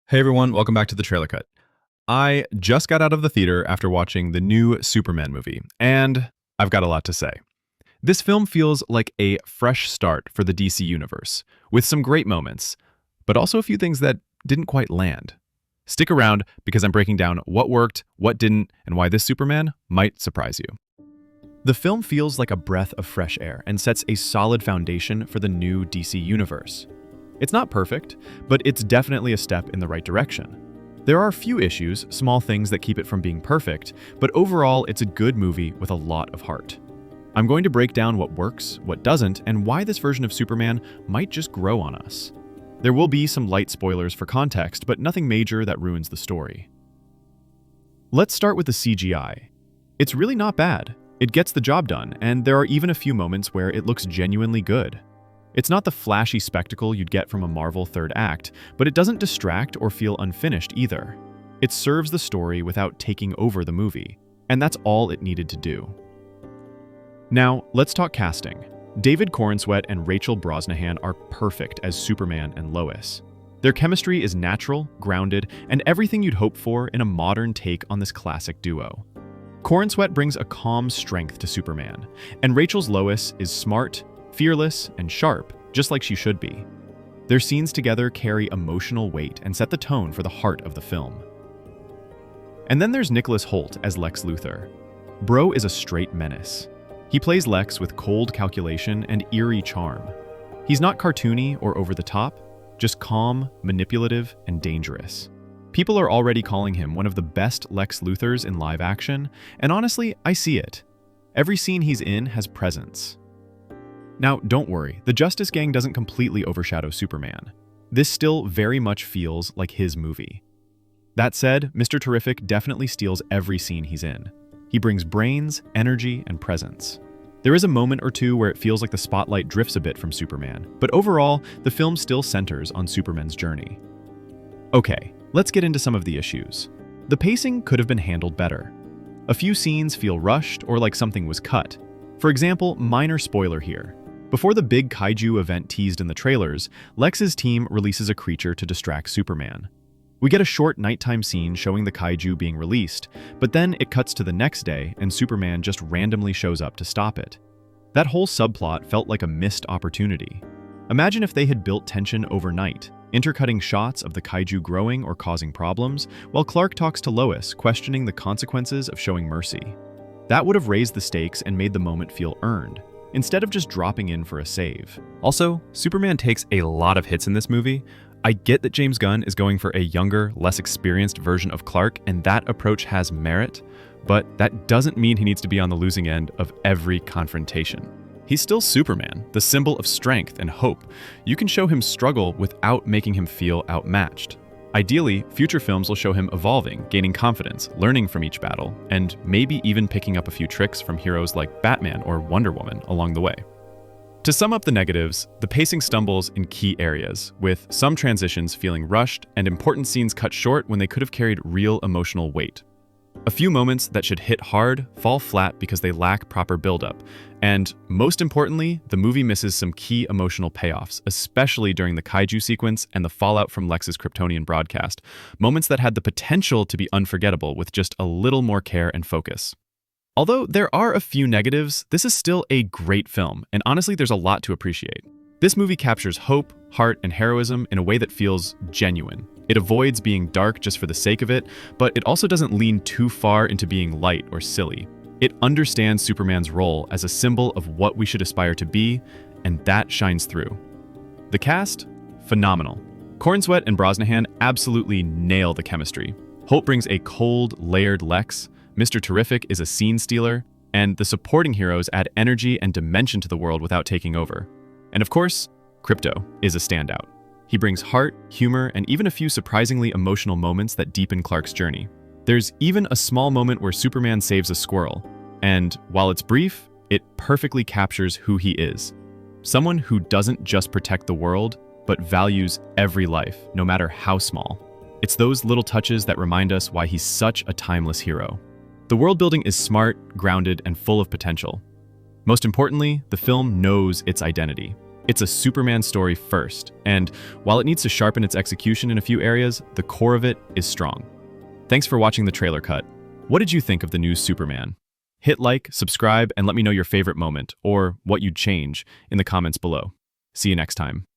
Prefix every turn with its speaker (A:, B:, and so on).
A: Hey everyone, welcome back to the Trailer Cut. I just got out of the theater after watching the new Superman movie, and I've got a lot to say. This film feels like a fresh start for the DC universe, with some great moments, but also a few things that didn't quite land. Stick around because I'm breaking down what worked, what didn't, and why this Superman might surprise you. The film feels like a breath of fresh air and sets a solid foundation for the new DC universe. It's not perfect, but it's definitely a step in the right direction. There are a few issues, small things that keep it from being perfect, but overall it's a good movie with a lot of heart. I'm going to break down what works, what doesn't, and why this version of Superman might just grow on us. There will be some light spoilers for context, but nothing major that ruins the story. Let's start with the CGI. It's really not bad. It gets the job done, and there are even a few moments where it looks genuinely good. It's not the flashy spectacle you'd get from a Marvel third act, but it doesn't distract or feel unfinished either. It serves the story without taking over the movie, and that's all it needed to do. Now, let's talk casting. David Corenswet and Rachel Brosnahan are perfect as Superman and Lois. Their chemistry is natural, grounded, and everything you'd hope for in a modern take on this classic duo. Corenswet brings a calm strength to Superman, and Rachel's Lois is smart, fearless, and sharp, just like she should be. Their scenes together carry emotional weight and set the tone for the heart of the film. And then there's Nicholas Hoult as Lex Luthor. Bro is a straight menace. He plays Lex with cold calculation and eerie charm. He's not cartoony or over the top, just calm, manipulative, and dangerous. People are already calling him one of the best Lex Luthors in live action, and honestly, I see it. Every scene he's in has presence. Now, don't worry, the Justice Gang doesn't completely overshadow Superman. This still very much feels like his movie. That said, Mr. Terrific definitely steals every scene he's in. He brings brains, energy, and presence. There is a moment or two where it feels like the spotlight drifts a bit from Superman, but overall, the film still centers on Superman's journey. Okay, let's get into some of the issues. The pacing could have been handled better. A few scenes feel rushed or like something was cut. For example, minor spoiler here. Before the big kaiju event teased in the trailers, Lex's team releases a creature to distract Superman. We get a short nighttime scene showing the kaiju being released, but then it cuts to the next day and Superman just randomly shows up to stop it. That whole subplot felt like a missed opportunity. Imagine if they had built tension overnight, intercutting shots of the kaiju growing or causing problems, while Clark talks to Lois, questioning the consequences of showing mercy. That would have raised the stakes and made the moment feel earned, instead of just dropping in for a save. Also, Superman takes a lot of hits in this movie. I get that James Gunn is going for a younger, less experienced version of Clark, and that approach has merit, but that doesn't mean he needs to be on the losing end of every confrontation. He's still Superman, the symbol of strength and hope. You can show him struggle without making him feel outmatched. Ideally, future films will show him evolving, gaining confidence, learning from each battle, and maybe even picking up a few tricks from heroes like Batman or Wonder Woman along the way. To sum up the negatives, the pacing stumbles in key areas, with some transitions feeling rushed and important scenes cut short when they could have carried real emotional weight. A few moments that should hit hard fall flat because they lack proper buildup, and most importantly, the movie misses some key emotional payoffs, especially during the kaiju sequence and the fallout from Lex's Kryptonian broadcast, moments that had the potential to be unforgettable with just a little more care and focus. Although there are a few negatives, this is still a great film, and honestly there's a lot to appreciate. This movie captures hope, heart, and heroism in a way that feels genuine. It avoids being dark just for the sake of it, but it also doesn't lean too far into being light or silly. It understands Superman's role as a symbol of what we should aspire to be, and that shines through. The cast? Phenomenal. Corenswet and Brosnahan absolutely nail the chemistry. Holt brings a cold, layered Lex, Mr. Terrific is a scene stealer, and the supporting heroes add energy and dimension to the world without taking over. And of course, Krypto is a standout. He brings heart, humor, and even a few surprisingly emotional moments that deepen Clark's journey. There's even a small moment where Superman saves a squirrel, and while it's brief, it perfectly captures who he is. Someone who doesn't just protect the world, but values every life, no matter how small. It's those little touches that remind us why he's such a timeless hero. The world building is smart, grounded, and full of potential. Most importantly, the film knows its identity. It's a Superman story first, and while it needs to sharpen its execution in a few areas, the core of it is strong. Thanks for watching the trailer cut. What did you think of the new Superman? Hit like, subscribe, and let me know your favorite moment, or what you'd change, in the comments below. See you next time.